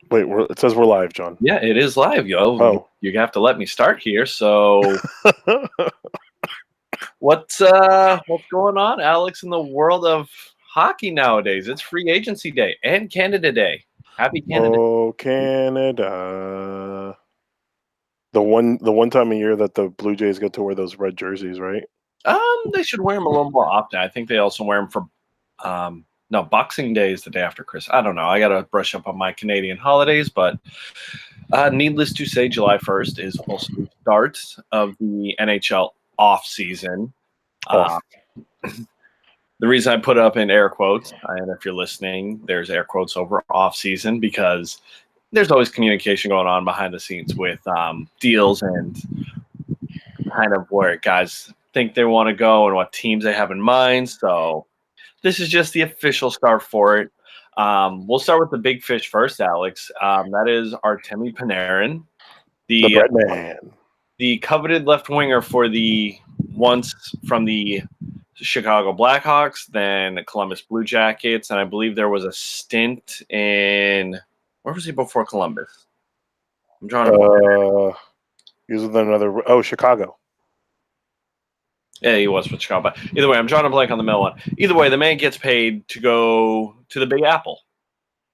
Wait, it says we're live, John. Yeah, it is live, yo. Oh. You have to let me start here. So what's going on, Alex, in the world of hockey nowadays? It's free agency day and Canada Day. Happy Canada Day. Oh, Canada. The one time a year that the Blue Jays get to wear those red jerseys, right? They should wear them a little more often. I think they also wear them for no, Boxing Day is the day after Christmas. I don't know. I gotta brush up on my Canadian holidays, but needless to say, July 1st is also the start of the NHL offseason. Off. The reason I put it up in air quotes, and if you're listening, there's air quotes over off season because there's always communication going on behind the scenes with deals and kind of where guys think they want to go and what teams they have in mind. So this is just the official start for it. We'll start with the big fish first, Alex. That is Artemi Panarin, The bread man. the coveted left winger for the once from the Chicago Blackhawks, then Columbus Blue Jackets, and I believe there was a stint in where was he before Columbus? I'm drawing a blank. He was with another. Chicago. Yeah, he was with Chicago. But either way, I'm drawing a blank on the middle one. Either way, the man gets paid to go to the Big Apple.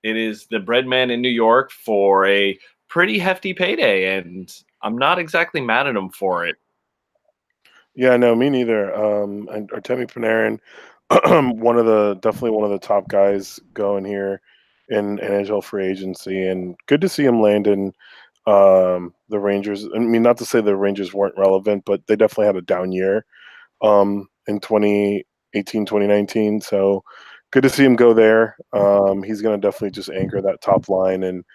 It is the bread man in New York for a pretty hefty payday, and I'm not exactly mad at him for it. Yeah, no, me neither. And Artemi Panarin, definitely one of the top guys going here in NHL free agency, and good to see him land in the Rangers. I mean, not to say the Rangers weren't relevant, but they definitely had a down year in 2018, 2019. So good to see him go there. He's going to definitely just anchor that top line, and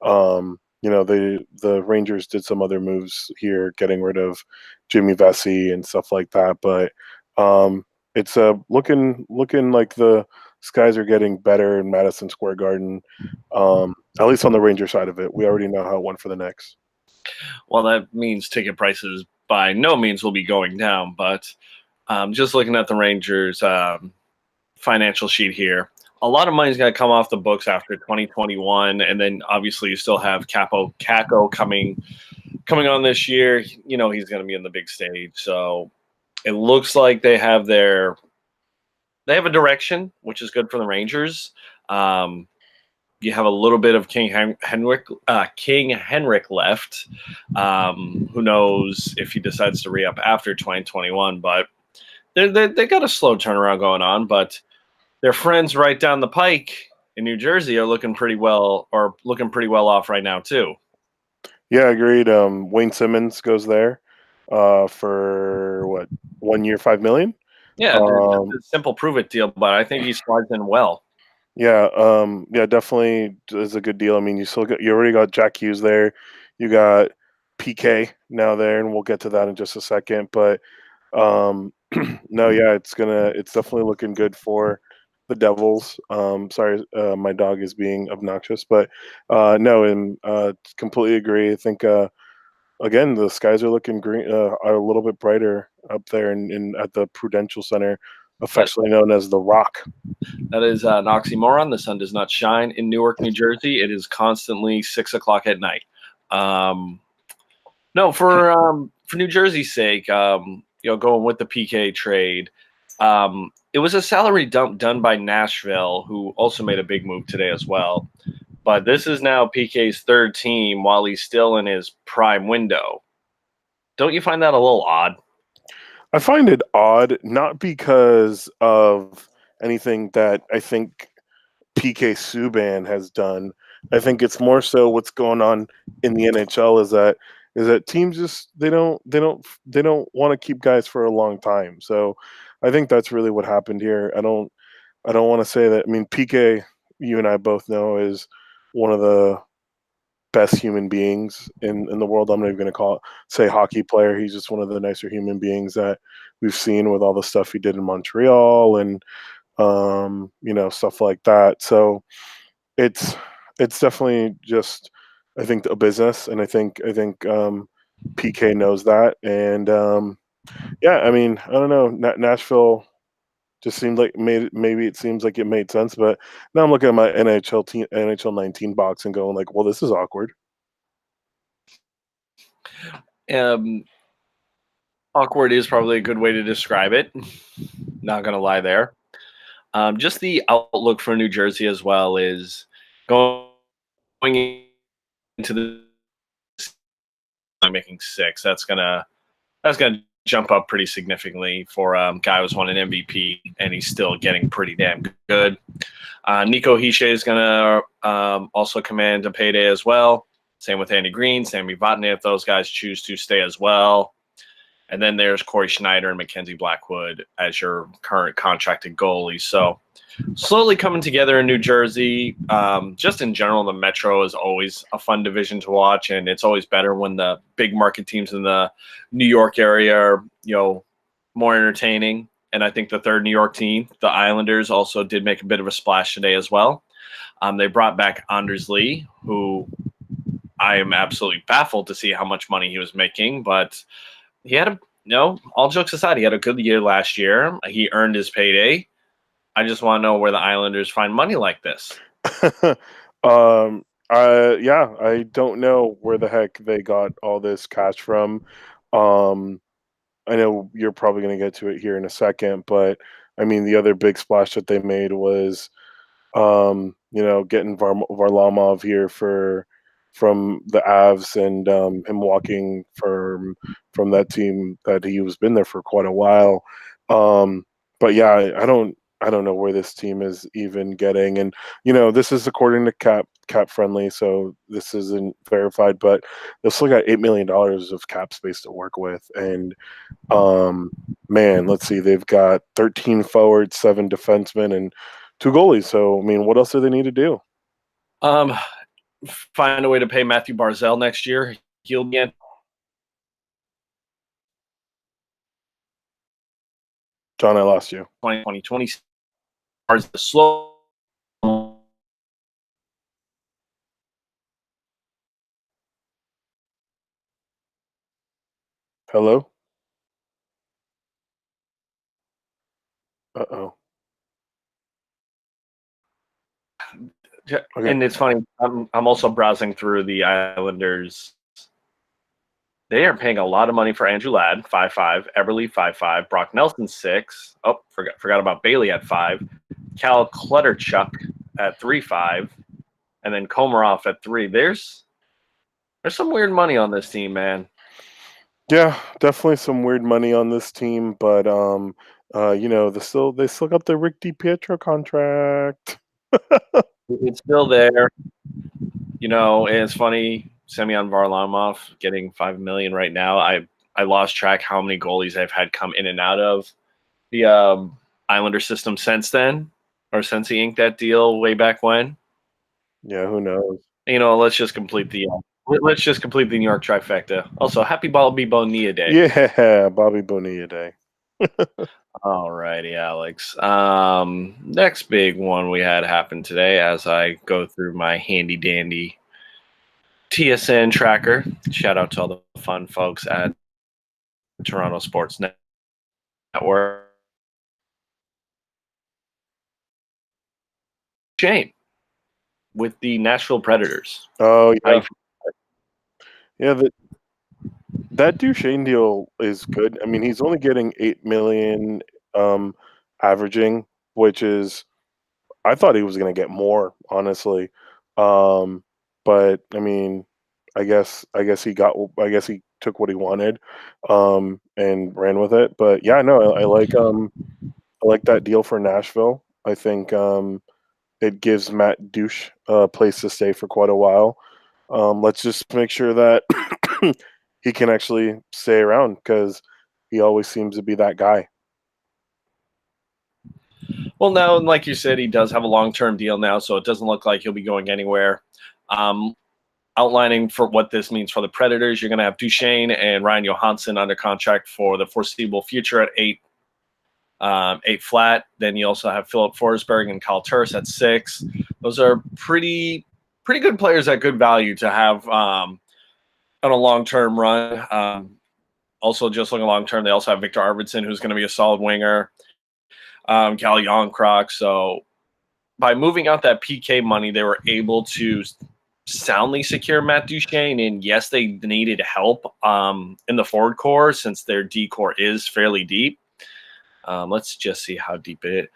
the Rangers did some other moves here, getting rid of Jimmy Vesey and stuff like that. But it's looking like the skies are getting better in Madison Square Garden. At least on the Ranger side of it, we already know how it went for the Knicks. Well, that means ticket prices by no means will be going down, but just looking at the Rangers financial sheet here, a lot of money's going to come off the books after 2021, and then obviously you still have Kako coming on this year. You know he's going to be in the big stage, so it looks like they have a direction, which is good for the Rangers. You have a little bit of King Henrik left. Who knows if he decides to re-up after 2021, but they got a slow turnaround going on. But their friends right down the pike in New Jersey are looking pretty well off right now too. Yeah, agreed. Wayne Simmons goes there for what, 1 year, $5 million. Yeah, it's a simple prove it deal, but I think he slides in well. Yeah, definitely is a good deal. I mean, you already got Jack Hughes there. You got PK now there, and we'll get to that in just a second. But no, yeah, it's definitely looking good for the Devils. Sorry, my dog is being obnoxious, but no, and completely agree. I think again, the skies are looking green, are a little bit brighter up there in at the Prudential Center, affectionately known as the Rock. That is an oxymoron. The sun does not shine in Newark, New Jersey. It is constantly 6:00 at night. No, for New Jersey's sake, going with the PK trade, it was a salary dump done by Nashville, who also made a big move today as well. But this is now PK's third team while he's still in his prime window. Don't you find that a little odd? I find it odd, not because of anything that I think PK Subban has done. I think it's more so what's going on in the NHL is that teams just they don't want to keep guys for a long time. So I think that's really what happened here. I don't want to say that. I mean, PK, you and I both know, is one of the best human beings in the world. I'm not even going to say hockey player. He's just one of the nicer human beings that we've seen with all the stuff he did in Montreal and stuff like that. So it's definitely just, I think, a business, and I think PK knows that. And yeah, I mean, I don't know, Nashville. Just seemed like maybe it seems like it made sense, but now I'm looking at my NHL 19 box and going like, well, this is awkward. Um, Awkward is probably a good way to describe it. Not gonna lie there. Just the outlook for New Jersey as well is going into the making six. That's gonna jump up pretty significantly for guy who's won an MVP and he's still getting pretty damn good. Nico Hischier is gonna also command a payday as well. Same with Andy Green, Sammy Vatanen if those guys choose to stay as well. And then there's Corey Schneider and Mackenzie Blackwood as your current contracted goalies. So slowly coming together in New Jersey. Just in general, the Metro is always a fun division to watch, and it's always better when the big market teams in the New York area are, more entertaining. And I think the third New York team, the Islanders, also did make a bit of a splash today as well. They brought back Anders Lee, who I am absolutely baffled to see how much money he was making, but he had all jokes aside, he had a good year last year. He earned his payday. I just want to know where the Islanders find money like this. Yeah, I don't know where the heck they got all this cash from. Um, I know you're probably going to get to it here in a second, but I mean, the other big splash that they made was, getting Varlamov here from the Avs and him walking from that team that he was been there for quite a while. But yeah, I don't know where this team is even getting, and this is according to cap friendly, so this isn't verified, but they've still got $8 million of cap space to work with, and man, let's see, they've got 13 forwards, 7 defensemen, and 2 goalies. So I mean, what else do they need to do? Um, Find a way to pay Matthew Barzell next year. He'll be in John, I lost you. 2020. The slow. Hello. Uh-oh. Okay. And it's funny. I'm also browsing through the Islanders. They are paying a lot of money for Andrew Ladd, 5.5, Eberle 5.5, Brock Nelson 6. Oh, forgot about Bailey at 5, Cal Clutterchuck at 3.5, and then Komarov at 3. There's some weird money on this team, man. Yeah, definitely some weird money on this team, but they still got the Rick DiPietro contract. It's still there. And it's funny, Semyon Varlamov getting $5 million right now. I lost track how many goalies I've had come in and out of the Islander system since then, or since he inked that deal way back when. Yeah, who knows? Let's just complete the New York trifecta. Also, happy Bobby Bonilla Day. Yeah, Bobby Bonilla Day. All righty, Alex. Next big one we had happen today as I go through my handy dandy TSN tracker. Shout out to all the fun folks at Toronto Sports Network. Shane with the Nashville Predators. Oh yeah, yeah. That Duchesne deal is good. I mean, he's only getting 8 million, averaging, which is I thought he was going to get more, honestly. Um, but I mean, I guess he took what he wanted, and ran with it. But yeah, no, I like that deal for Nashville. I think it gives Matt Douche a place to stay for quite a while. Let's just make sure that he can actually stay around because he always seems to be that guy. Well, now, like you said, he does have a long-term deal now, so it doesn't look like he'll be going anywhere. Outlining for what this means for the Predators, you're going to have Duchesne and Ryan Johansson under contract for the foreseeable future at 8 flat. Then you also have Philip Forsberg and Kyle Turris at 6. Those are pretty good players at good value to have on a long-term run. Also, just looking long-term, they also have Victor Arvidsson, who's going to be a solid winger. Cal Yonkrock. So by moving out that PK money, they were able to soundly secure Matt Duchene. And yes, they needed help in the forward core since their D core is fairly deep. Let's just see how deep it is.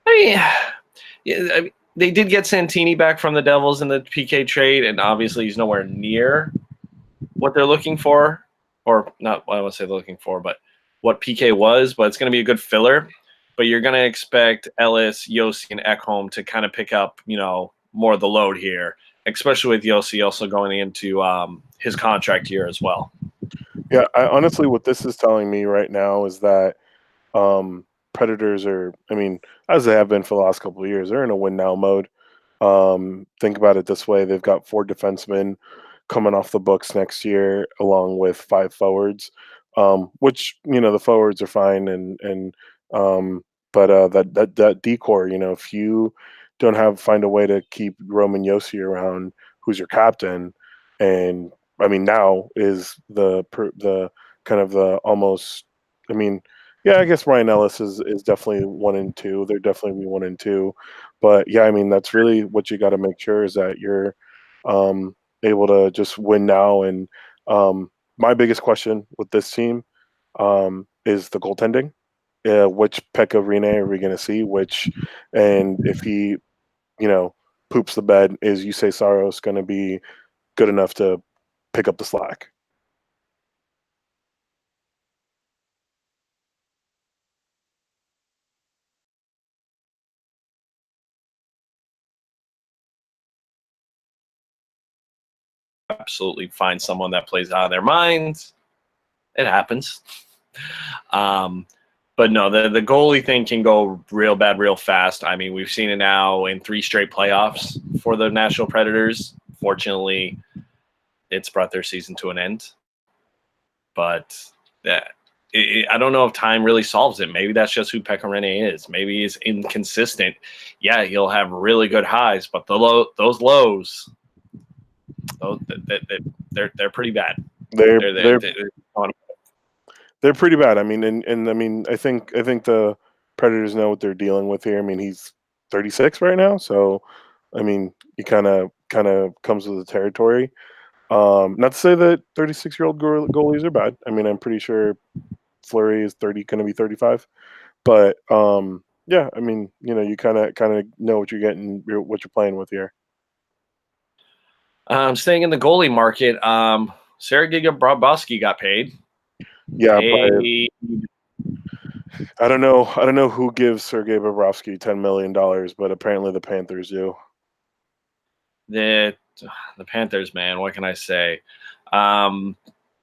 I mean, they did get Santini back from the Devils in the PK trade, and obviously he's nowhere near what they're looking for, or not what I want to say they're looking for, but what PK was. But it's going to be a good filler. But you're going to expect Ellis, Yossi, and Ekholm to kind of pick up, more of the load here, especially with Yossi also going into his contract year as well. Yeah, honestly, what this is telling me right now is that Predators are, I mean, as they have been for the last couple of years, they're in a win now mode. Think about it this way: they've got 4 defensemen coming off the books next year, along with 5 forwards. Which the forwards are fine, but that decor, if you don't find a way to keep Roman Yossi around, who's your captain, and I mean now is the kind of the almost, I mean, yeah, I guess Ryan Ellis is definitely 1 and 2. They're definitely 1 and 2, but yeah, I mean that's really what you got to make sure is that you're able to just win now. And my biggest question with this team is the goaltending. Which Pekka Rinne are we going to see? And if he, poops the bed, is Yusei Saros going to be good enough to pick up the slack? Absolutely find someone that plays out of their minds. It happens. But no, the goalie thing can go real bad real fast. I mean, we've seen it now in 3 straight playoffs for the Nashville Predators. Fortunately, it's brought their season to an end. But I don't know if time really solves it. Maybe that's just who Pekka Rinne is. Maybe he's inconsistent. Yeah, he'll have really good highs, but those lows, they're pretty bad. They're pretty bad. I mean, and I mean, I think the Predators know what they're dealing with here. I mean, he's 36 right now, so I mean, he kind of comes with the territory. Not to say that 36-year-old goalies are bad. I mean, I'm pretty sure Fleury is going to be 35, but yeah, I mean, you kind of know what you're getting, what you're playing with here. Staying in the goalie market, Sergei Bobrovsky got paid. Yeah, but I don't know who gives Sergei Bobrovsky $10 million, but apparently the Panthers do. The Panthers, man. What can I say?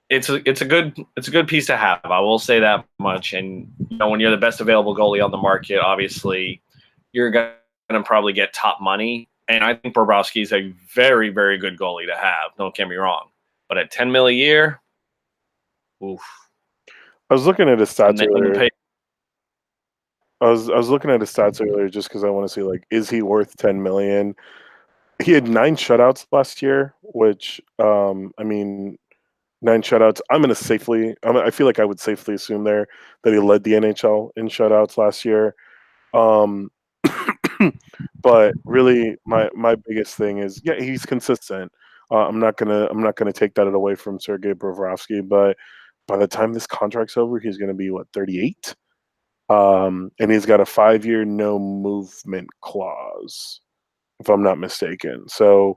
It's a good piece to have. I will say that much. And when you're the best available goalie on the market, obviously you're going to probably get top money. And I think Bobrovsky is a very, very good goalie to have. Don't get me wrong. But at $10 million a year, oof. I was looking at his stats earlier. I was looking at his stats earlier just because I want to see, like, is he worth $10 million? He had 9 shutouts last year, which I mean, 9 shutouts. I feel like I would safely assume there that he led the NHL in shutouts last year. But really, my biggest thing is, yeah, he's consistent. I'm not gonna take that away from Sergei Bobrovsky, but by the time this contract's over, he's gonna be 38, and he's got a 5-year no movement clause, if I'm not mistaken. So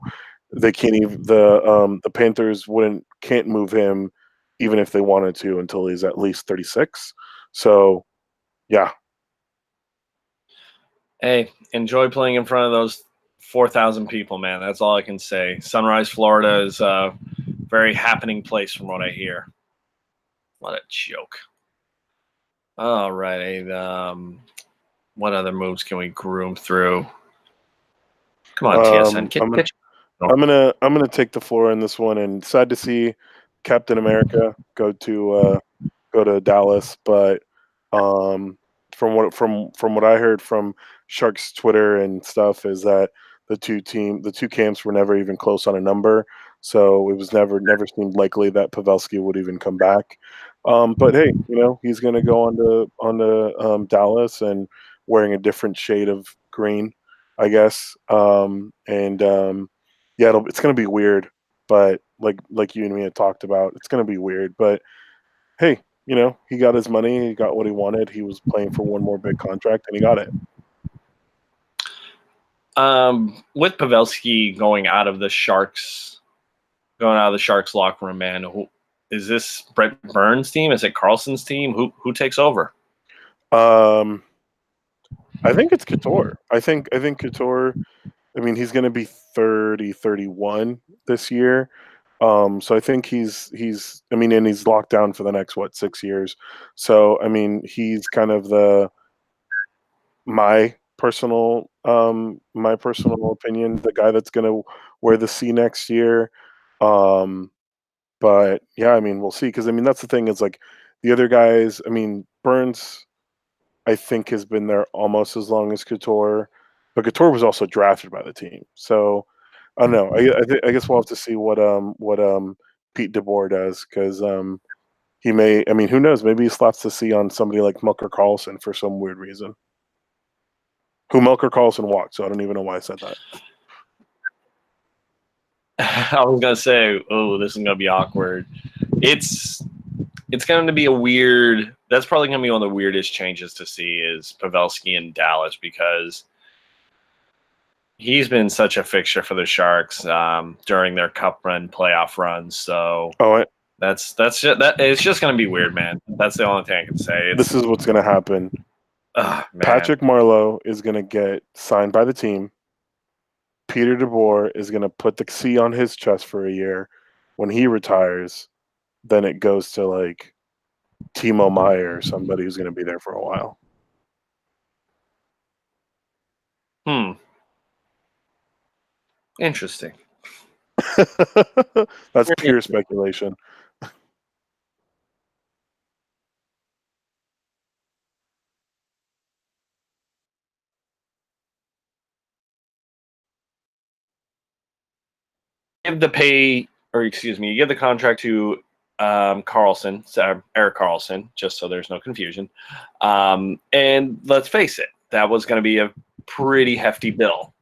they can't even the Panthers can't move him even if they wanted to until he's at least 36. So yeah. Hey, enjoy playing in front of those 4,000 people, man. That's all I can say. Sunrise, Florida is a very happening place from what I hear. What a joke. All right. What other moves can we groom through? Come on, TSN. I'm gonna take the floor in this one, and sad to see Captain America go to Dallas, but from what I heard from Sharks Twitter and stuff is that the two camps were never even close on a number, so it was never seemed likely that Pavelski would even come back. But hey, he's gonna go on to Dallas, and wearing a different shade of green, I guess. Yeah, it's going to be weird, but like you and me had talked about, it's going to be weird. But hey, he got his money, he got what he wanted. He was playing for one more big contract, and he got it. With Pavelski going out of the Sharks locker room, man, is this Brett Burns' team? Is it Carlson's team? Who takes over? Um, I think it's Couture. I think Couture. I mean, he's going to be 30, 31 this year. So I think he's. I mean, and he's locked down for the next 6 years. So I mean, he's kind of my personal opinion, the guy that's going to wear the C next year. But yeah, I mean, we'll see. Because I mean, that's the thing is like the other guys. I mean, Burns, I think, has been there almost as long as Couture, but Couture was also drafted by the team. So I don't know. I guess we'll have to see what Pete DeBoer does because he may. I mean, who knows? Maybe he slaps the C on somebody like Melker Carlson for some weird reason. Who Melker Carlson walked, so I don't even know why I said that. I was gonna say, oh, this is gonna be awkward. It's going to be a weird. That's probably going to be one of the weirdest changes to see is Pavelski in Dallas because he's been such a fixture for the Sharks during their Cup run, playoff runs. So that's just, it's just going to be weird, man. That's the only thing I can say. This is what's going to happen. Patrick Marleau is going to get signed by the team. Peter DeBoer is going to put the C on his chest for a year. When he retires, then it goes to like Timo Meier or somebody who's going to be there for a while. Interesting. That's pure speculation. You give the contract to Carlson, Erik Karlsson, just so there's no confusion. And let's face it, that was going to be a pretty hefty bill.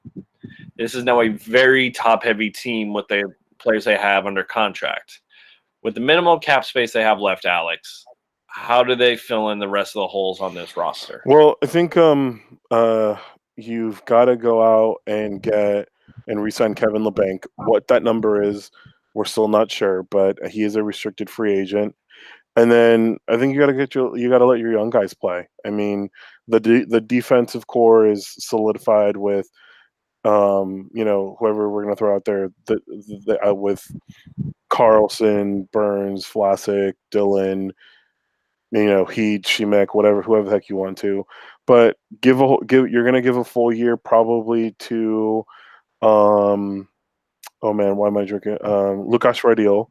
This is now a very top-heavy team with the players they have under contract. With the minimal cap space they have left, Alex, how do they fill in the rest of the holes on this roster? Well, I think you've got to go out and get and re-sign Kevin LeBanc. What that number is, we're still not sure, but he is a restricted free agent. And then I think you got to let your young guys play. I mean, the defensive core is solidified with whoever we're going to throw out there with Carlson, Burns, Vlasic, Dylan, Heed, Shemek, whoever the heck you want to. But you're going to give a full year probably to oh man, why am I drinking? Lukas Radil.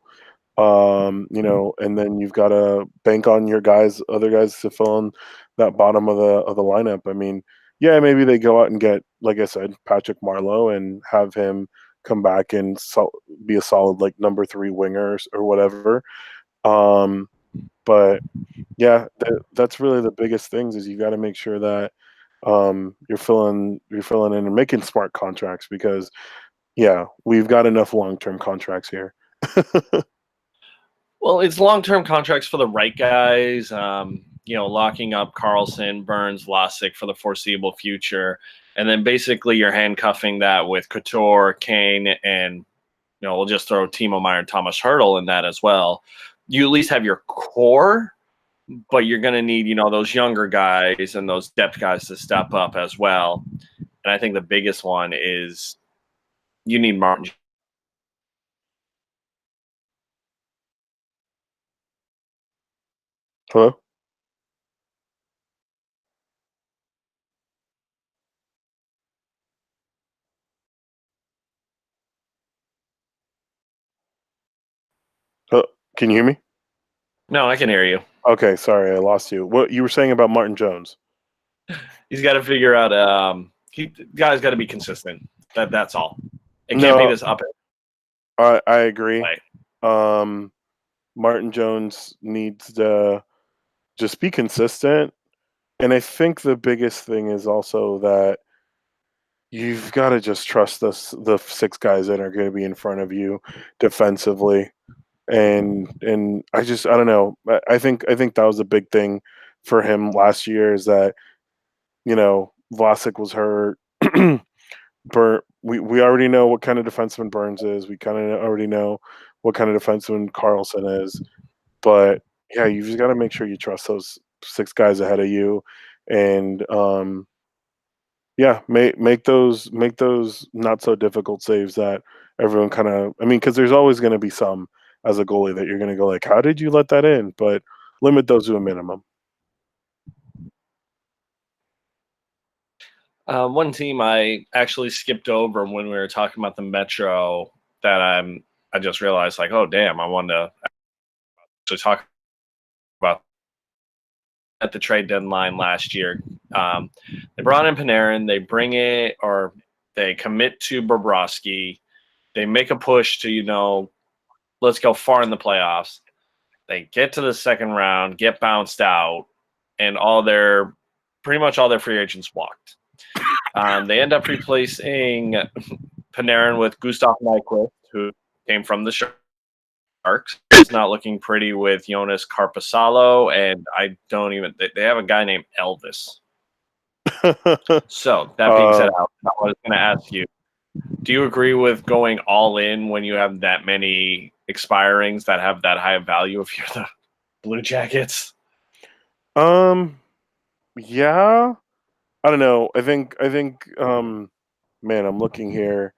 And then you've got to bank on your other guys to fill in that bottom of the lineup. I mean, yeah, maybe they go out and get, like I said, Patrick Marleau and have him come back and be a solid like number 3 winger or whatever. But yeah, that's really the biggest things is you got to make sure that you're filling in and making smart contracts because yeah, we've got enough long-term contracts here. Well, it's long-term contracts for the right guys. Locking up Carlson, Burns, Vlasic for the foreseeable future, and then basically you're handcuffing that with Couture, Kane, and we'll just throw Timo Meier and Thomas Hertl in that as well. You at least have your core, but you're going to need those younger guys and those depth guys to step up as well. And I think the biggest one is you need Martin. Hello? Can you hear me? No, I can hear you. Okay, sorry, I lost you. What you were saying about Martin Jones? He's got to figure out. Guy's got to be consistent. That's all. It can't be this up. I agree. Martin Jones needs to just be consistent. And I think the biggest thing is also that you've got to just trust the six guys that are going to be in front of you defensively. And I don't know. I think that was a big thing for him last year is that Vlasic was hurt. We already know what kind of defenseman Burns is. We kind of already know what kind of defenseman Carlson is. But yeah, you just got to make sure you trust those six guys ahead of you, and yeah, make those not so difficult saves that everyone kind of. I mean, because there's always going to be some as a goalie that you're going to go like, how did you let that in? But limit those to a minimum. One team I actually skipped over when we were talking about the Metro that I just realized like, oh damn, I wanted to talk about at the trade deadline last year. They brought in Panarin, they bring it or they commit to Bobrovsky, they make a push to let's go far in the playoffs. They get to the second round, get bounced out, and pretty much all their free agents walked. They end up replacing Panarin with Gustav Nyquist, who came from the Sharks. He's not looking pretty with Jonas Carpasalo, and I don't even. They have a guy named Elvis. So that being said, I was going to ask you: do you agree with going all in when you have that many expirings that have that high of value if you're the Blue Jackets? Yeah, I don't know. I think man, I'm looking here.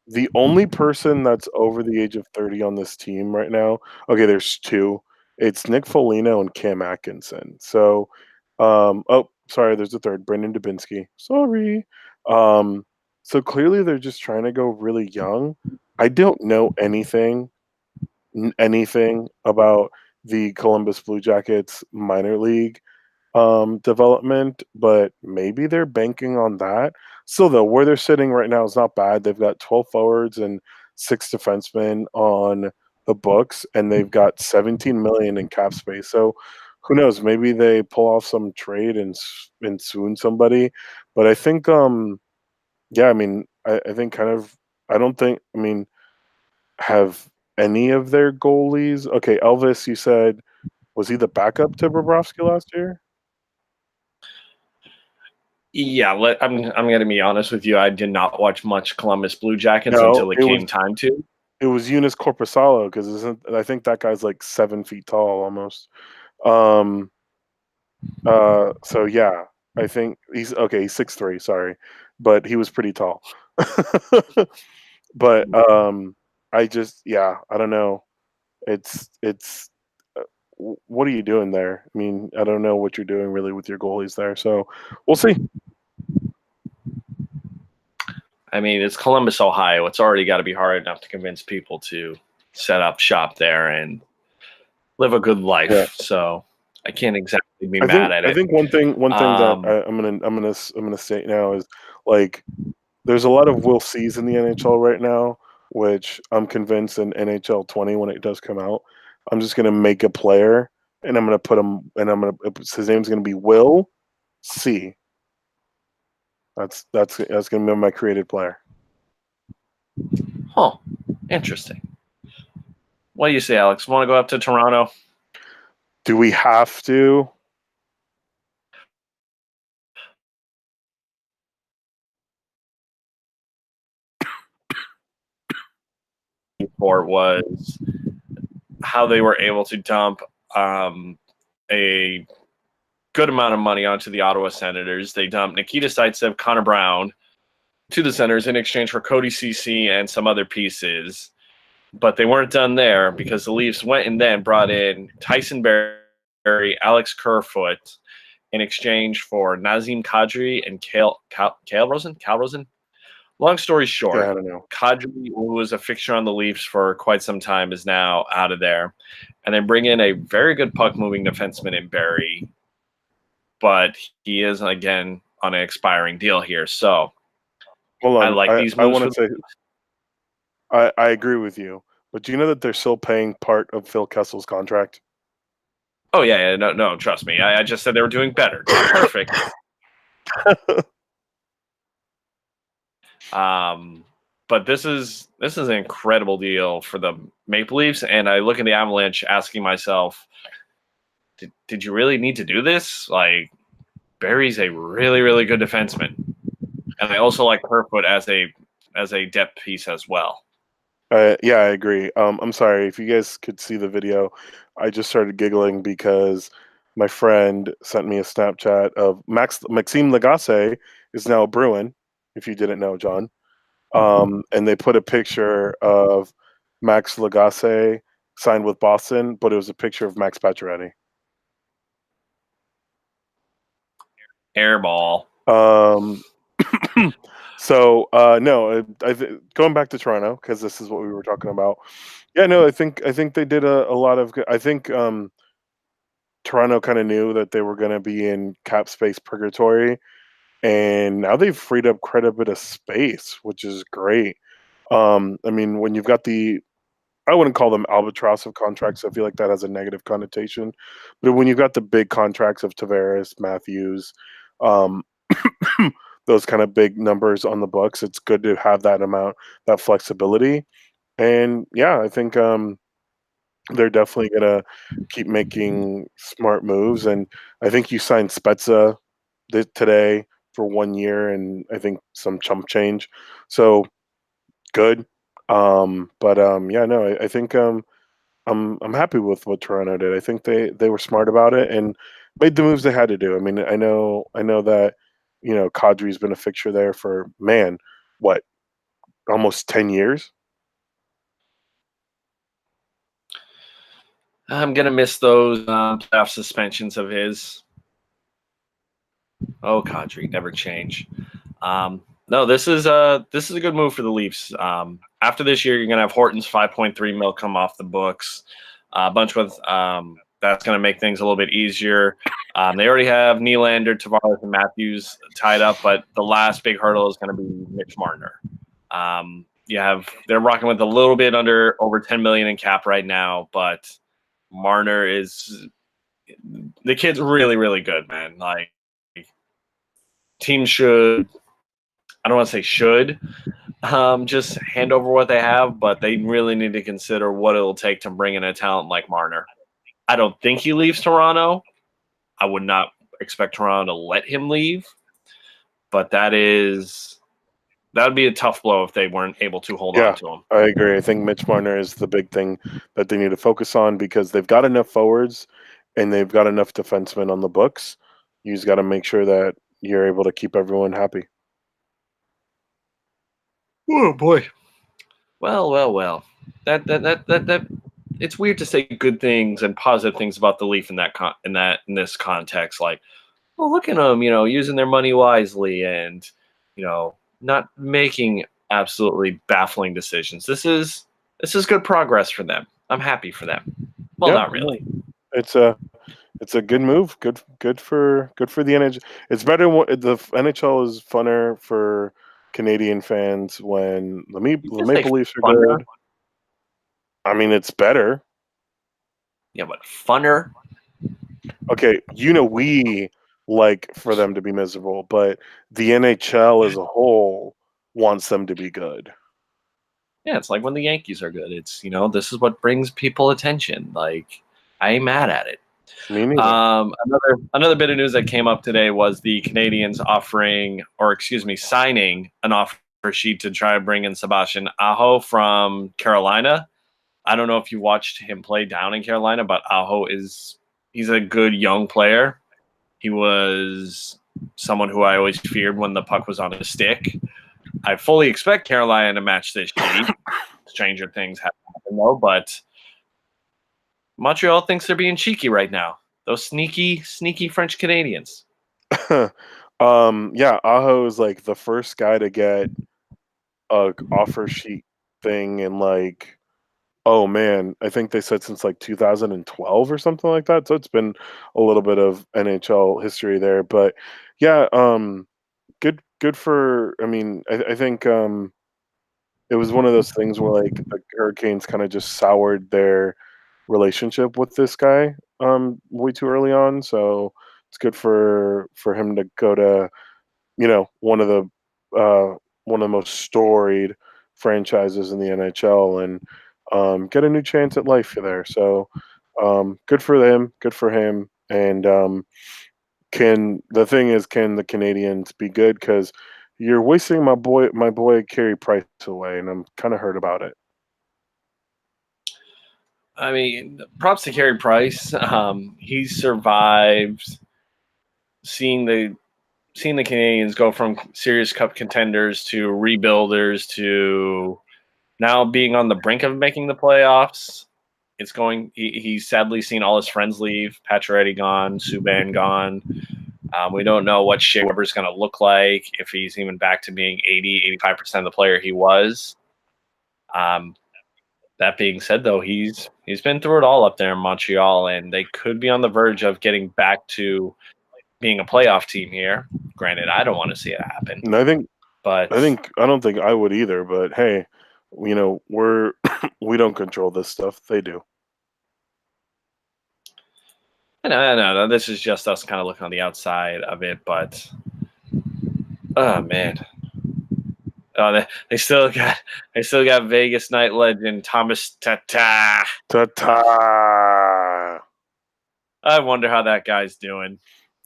The only person that's over the age of 30 on this team right now, okay, there's two. It's Nick Foligno and Cam Atkinson. So, oh, sorry, there's a third, Brendan Dubinsky. Sorry. Um, so clearly they're just trying to go really young. I don't know anything about the Columbus Blue Jackets minor league development, but maybe they're banking on that. Still, though, where they're sitting right now is not bad. They've got 12 forwards and six defensemen on the books, and they've got 17 million in cap space. So who knows? Maybe they pull off some trade and swoon somebody. But I think, yeah, I mean, I think kind of. I don't think. I mean, have any of their goalies? Okay, Elvis, you said was he the backup to Bobrovsky last year? Yeah, I'm going to be honest with you. I did not watch much Columbus Blue Jackets No, until it came time to. it was Eunice Corpusalo because I think that guy's like 7 feet tall almost. Um, so yeah, I think he's okay. He's 6'3", sorry, but he was pretty tall. But I just yeah, I don't know. It's what are you doing there? I mean, I don't know what you're doing really with your goalies there. So we'll see. I mean, it's Columbus, Ohio. It's already got to be hard enough to convince people to set up shop there and live a good life. Yeah. So I can't exactly be I think mad at I it. think one thing that Um, I'm gonna state now is like there's a lot of will sees in the NHL right now, which I'm convinced in NHL 20 when it does come out, I'm just gonna make a player and I'm gonna put him and I'm gonna his name's gonna be Will C. That's gonna be my created player. huh. Interesting. What do you say, Alex? Want to go up to Toronto? Do we have to? Report was how they were able to dump a good amount of money onto the Ottawa Senators. They dumped Nikita Zaitsev, Connor Brown to the Senators in exchange for Cody Ceci and some other pieces. But they weren't done there because the Leafs went and then brought in Tyson Barrie, Alex Kerfoot in exchange for Nazem Kadri and Cal Rosen. Long story Yeah, I short, don't know. Kadri, who was a fixture on the Leafs for quite some time, is now out of there. And they bring in a very good puck moving defenseman in Barrie, but he is again on an expiring deal here. So Hold I on. like these I moves want for to say I agree with you, but do you know that they're still paying part of Phil Kessel's contract? Oh yeah, no, trust me. I just said they were doing better, not perfect. But this is an incredible deal for the Maple Leafs, and I look at the Avalanche, asking myself, did you really need to do this? Like, Barry's a really, really good defenseman, and I also like Kerfoot as a depth piece as well. Yeah, I agree. I'm sorry if you guys could see the video. I just started giggling because my friend sent me a Snapchat of Maxime Lagacé is now a Bruin. If you didn't know, John, and they put a picture of Max Lagacé signed with Boston, but it was a picture of Max Pacioretty. Airball. Um, so no, going back to Toronto because this is what we were talking about. Yeah, no, I think they did a lot of good. I think Toronto kind of knew that they were going to be in cap space purgatory, and now they've freed up quite a bit of space, which is great. I mean, when you've got I wouldn't call them albatross of contracts. I feel like that has a negative connotation. But when you've got the big contracts of Tavares, Matthews, um, those kind of big numbers on the books, it's good to have that amount, that flexibility. And yeah, I think they're definitely gonna keep making smart moves. And I think you signed Spezza today for 1 year, and I think some chump change. So good. Yeah, no, I think I'm happy with what Toronto did. I think they were smart about it and made the moves they had to do. I mean, I know that Kadri's been a fixture there for man, what, almost 10 years. I'm gonna miss those playoff suspensions of his. Oh, Kadri, never change. No, this is a good move for the Leafs. After this year, you're gonna have Horton's 5.3 mil come off the books. A bunch with that's gonna make things a little bit easier. They already have Nylander, Tavares, and Matthews tied up, but the last big hurdle is going to be Mitch Marner. They're rocking with a little bit under over 10 million in cap right now, but Marner is the kid's really, really good, man. Like, teams should, I don't want to say should, just hand over what they have, but they really need to consider what it'll take to bring in a talent like Marner. I don't think he leaves Toronto. I would not expect Toronto to let him leave, but that would be a tough blow if they weren't able to hold on Yeah, to him. I agree. I think Mitch Marner is the big thing that they need to focus on because they've got enough forwards and they've got enough defensemen on the books. You just got to make sure that you're able to keep everyone happy. Oh boy. Well. That it's weird to say good things and positive things about the Leaf in this context. Like, well, look at them, using their money wisely and not making absolutely baffling decisions. This is good progress for them. I'm happy for them. Well, Yeah, not really. it's a good move. Good for the NHL. It's better. The NHL is funner for Canadian fans when You the just say Maple Leafs are funner. good. I mean, it's better. Yeah, but funner. Okay, we like for them to be miserable, but the NHL as a whole wants them to be good. Yeah, it's like when the Yankees are good. It's this is what brings people attention. Like, I ain't mad at it. Me neither. Another bit of news that came up today was the Canadians signing an offer sheet to try to bring in Sebastian Aho from Carolina. I don't know if you watched him play down in Carolina, but he's a good young player. He was someone who I always feared when the puck was on his stick. I fully expect Carolina to match this sheet. Stranger things happen though, but Montreal thinks they're being cheeky right now. Those sneaky French Canadians. Yeah, Aho is like the first guy to get a offer sheet thing in like, oh man, I think they said since like 2012 or something like that. So it's been a little bit of NHL history there, but yeah, good for. I mean, I think it was one of those things where like the Hurricanes kind of just soured their relationship with this guy. way too early on. So it's good for him to go to one of the most storied franchises in the NHL and get a new chance at life there. So good for them, good for him. And can the thing is, can the Canadians be good? Because you're wasting my boy Carey Price away, and I'm kind of hurt about it. I mean, props to Carey Price. He survived seeing the seeing the Canadians go from serious cup contenders to rebuilders to now being on the brink of making the playoffs. It's going. He's sadly seen all his friends leave. Pacioretty gone, Subban gone. We don't know what Shea Weber's going to look like, if he's even back to being 85% of the player he was. Um, that being said, though, he's been through it all up there in Montreal, and they could be on the verge of getting back to being a playoff team here. Granted, I don't want to see it happen, And I think but I don't think I would either. But hey, we're we don't control this stuff. They do. I know this is just us kind of looking on the outside of it. But oh man, oh they still got Vegas night legend Thomas Tata. Ta ta. I wonder how that guy's doing.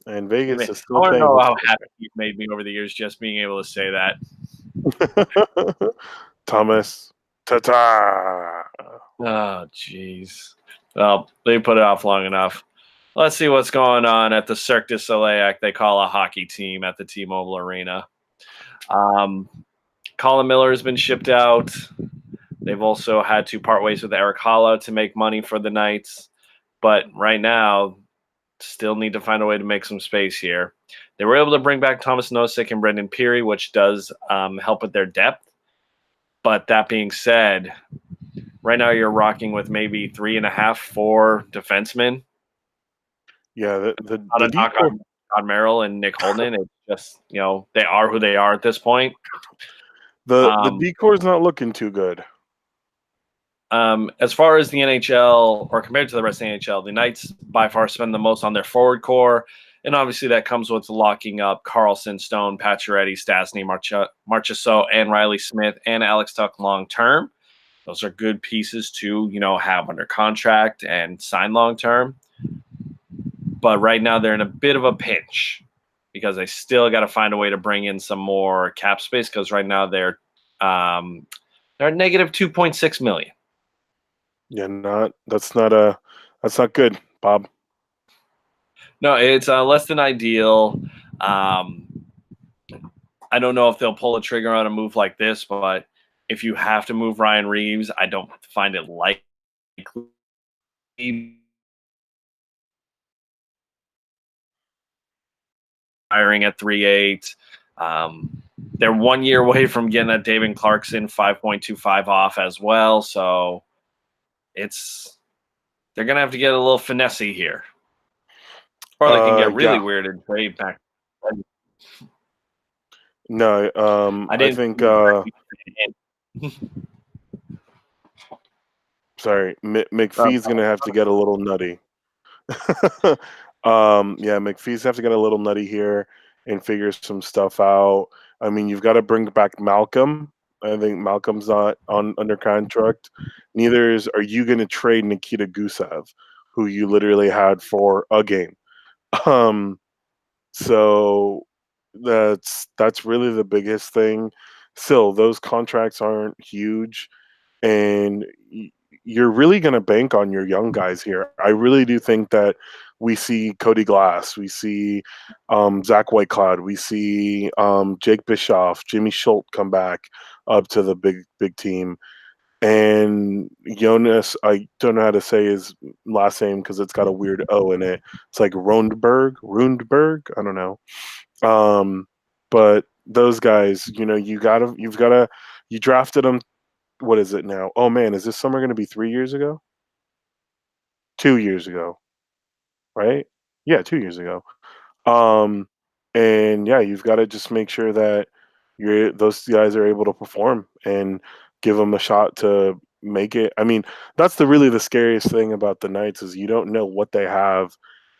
And I Vegas is still want to paying know his how happy he's made me over the years just being able to say that. check. Thomas Ta ta. Oh, jeez. Well, they put it off long enough. Let's see what's going on at the Cirque du Soleil they call a hockey team at the T-Mobile Arena. Um, Colin Miller has been shipped out. They've also had to part ways with Eric Holla to make money for the Knights. But right now, still need to find a way to make some space here. They were able to bring back Thomas Nosek and Brendan Peary, which does help with their depth. But that being said, right now you're rocking with maybe 3.5, 4 defensemen. Yeah, Not the a knock decor on Merrill and Nick Holden. It's just, they are who they are at this point. the Um, decor's not looking too good. as far as the NHL, or compared to the rest of the NHL, the Knights by far spend the most on their forward core. And obviously that comes with locking up Carlson, Stone, Pacioretty, Stastny, Marchessault, and Riley Smith, and Alex Tuck long term. Those are good pieces to, have under contract and sign long term. But right now they're in a bit of a pinch because they still got to find a way to bring in some more cap space, because right now they're negative 2.6 million. Yeah, that's not good, Bob. No, it's less than ideal. Um, I don't know if they'll pull a trigger on a move like this, but if you have to move Ryan Reeves, I don't find it likely. Hiring at 3.8. They're 1 year away from getting a David Clarkson 5.25 off as well. So they're going to have to get a little finessey here. Or they can get really Yeah. weird and trade back. No, I I didn't. think sorry, McPhee's gonna have to get a little nutty. Yeah, McPhee's have to get a little nutty here and figure some stuff out. I mean, you've got to bring back Malcolm. I think Malcolm's not on under contract. Neither are you going to trade Nikita Gusev, who you literally had for a game. Um, so that's really the biggest thing. Still, those contracts aren't huge, and you're really going to bank on your young guys here. I really do think that we see Cody Glass, we see Zach Whitecloud, we see Jake Bischoff, Jimmy Schultz come back up to the big team. And Jonas, I don't know how to say his last name because it's got a weird O in it. It's like Rundberg. I don't know. But those guys, you drafted them. What is it now? Oh man, is this summer going to be 3 years ago? 2 years ago, right? Yeah, 2 years ago. Um, and yeah, you've got to just make sure that those guys are able to perform and give them a shot to make it. I mean, that's really the scariest thing about the Knights is you don't know what they have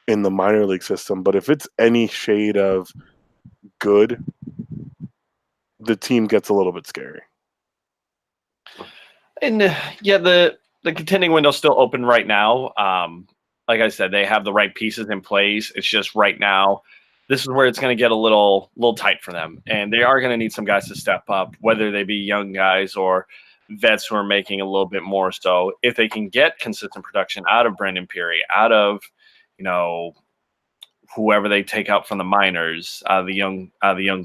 in the minor league system. But if it's any shade of good, the team gets a little bit scary. And yeah, the contending window's still open right now. Like I said, they have the right pieces in place. It's just right now, this is where it's going to get a little tight for them, and they are going to need some guys to step up, whether they be young guys or vets who are making a little bit more. So if they can get consistent production out of Brandon Peary, out of whoever they take out from the minors, the young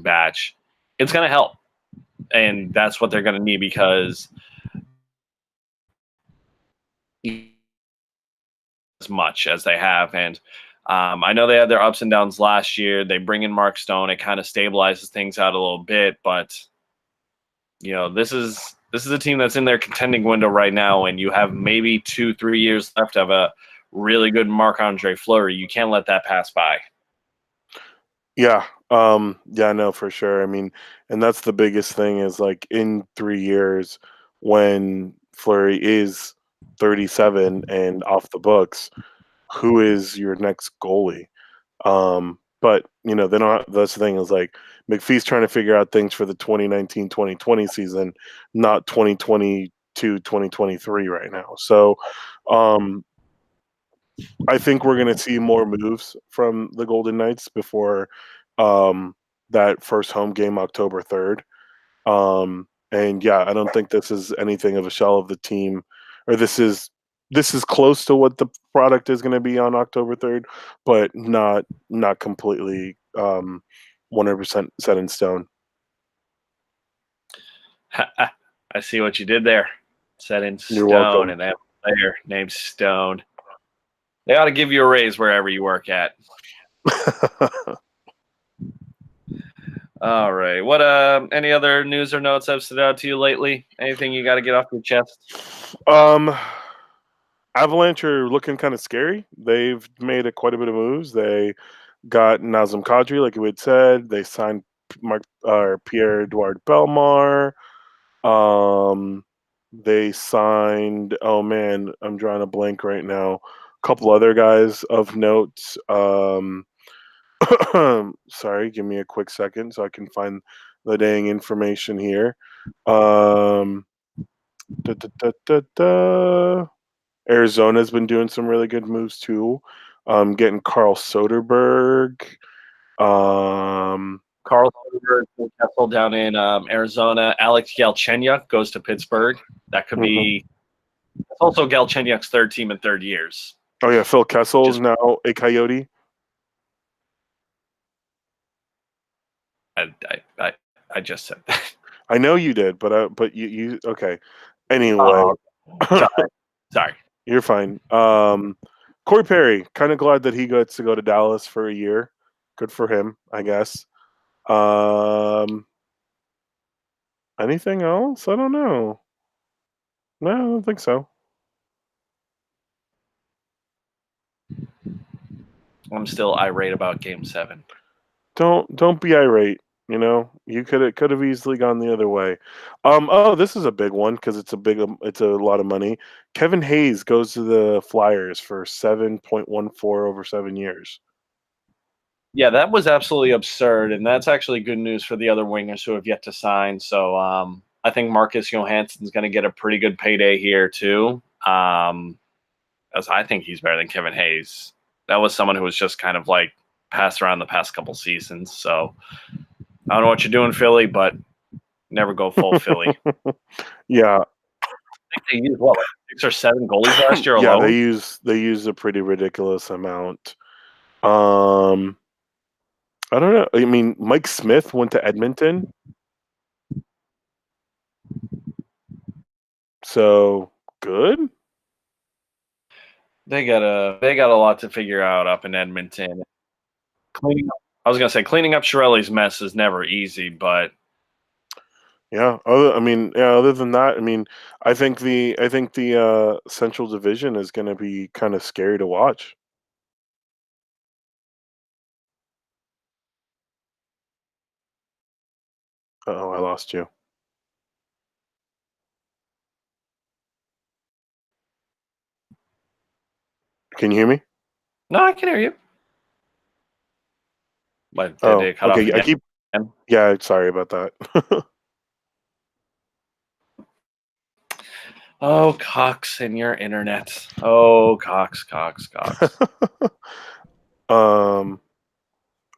batch, it's going to help, and that's what they're going to need because as much as they have. And I know they had their ups and downs last year. They bring in Mark Stone. It kind of stabilizes things out a little bit. But, this is a team that's in their contending window right now, and you have maybe 2-3 years left of a really good Marc-Andre Fleury. You can't let that pass by. Yeah. Yeah, no, for sure. I mean, and that's the biggest thing is like in 3 years when Fleury is 37 and off the books, who is your next goalie? But they don't. That's the thing is like McPhee's trying to figure out things for the 2019-2020 season, not 2022-2023 right now. So, I think we're going to see more moves from the Golden Knights before that first home game, October 3rd. And yeah, I don't think this is anything of a shell of the team, or this is close to what the product is going to be on October 3rd, but not completely 100% set in stone. I see what you did there. Set in You're stone, welcome. and they have a player named Stone. They ought to give you a raise wherever you work at. All right. What any other news or notes have stood out to you lately? Anything you got to get off your chest? um, Avalanche are looking kind of scary. They've made quite a bit of moves. They got Nazem Kadri, like you had said. They signed Pierre-Edouard Bellemare. They signed. Oh man, I'm drawing a blank right now. A couple other guys of note. Sorry, give me a quick second so I can find the dang information here. Um, da, da, da, da, da. Arizona's been doing some really good moves too. Getting Carl Soderberg. Um, Carl Kessel down in Arizona. Alex Galchenyuk goes to Pittsburgh. That could mhm. be. It's also Galchenyuk's third team in 30 years. Oh yeah, Phil Kessel's Just now a Coyote. I just said that. I know you did, but you okay. Anyway, Oh, sorry. you're fine. Corey Perry, kind of glad that he gets to go to Dallas for a year. Good for him, I guess. Um, Anything else? I don't know. No, I don't think so. I'm still irate about Game 7. Don't be irate. You could have easily gone the other way. Oh, this is a big one because it's a lot of money. Kevin Hayes goes to the Flyers for 7.14 over 7 years. Yeah, that was absolutely absurd, and that's actually good news for the other wingers who have yet to sign. So I think Marcus Johansson's going to get a pretty good payday here too, as I think he's better than Kevin Hayes. That was someone who was just kind of like passed around the past couple seasons. So I don't know what you're doing, Philly, but never go full Philly. Yeah, I think they used what, like 6 or 7 goalies last year yeah, alone. they use a pretty ridiculous amount. Um, I don't know. I mean, Mike Smith went to Edmonton, so good. They got a lot to figure out up in Edmonton. I was gonna say cleaning up Chiarelli's mess is never easy, but Yeah. I mean, yeah. Other than that, I mean, I think the Central Division is going to be kind of scary to watch. Oh, I lost you. Can you hear me? No, I can hear you. But did Oh, it cut off okay. again? Yeah, sorry about that. Oh, Cox and your internet. Oh, Cox. um,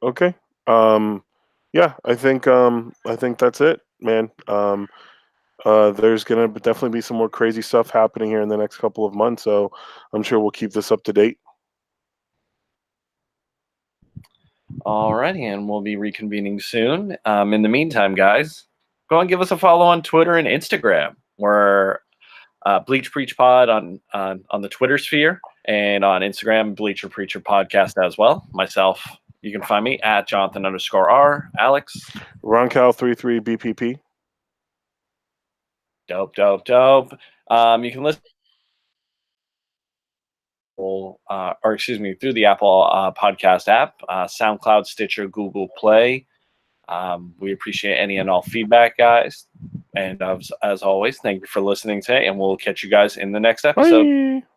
okay. Yeah, I think that's it, man. There's gonna definitely be some more crazy stuff happening here in the next couple of months, so I'm sure we'll keep this up to date. Alrighty, and we'll be reconvening soon. In the meantime, guys, go and give us a follow on Twitter and Instagram. We're Bleach Preach Pod on the Twitter sphere, and on Instagram, Bleacher Preacher Podcast as well. Myself, you can find me at Jonathan_R. Alex. Roncal33 BPP. Dope. You can listen through the Apple podcast app, SoundCloud, Stitcher, Google Play. We appreciate any and all feedback, guys. And as always, thank you for listening today, and we'll catch you guys in the next episode. Bye.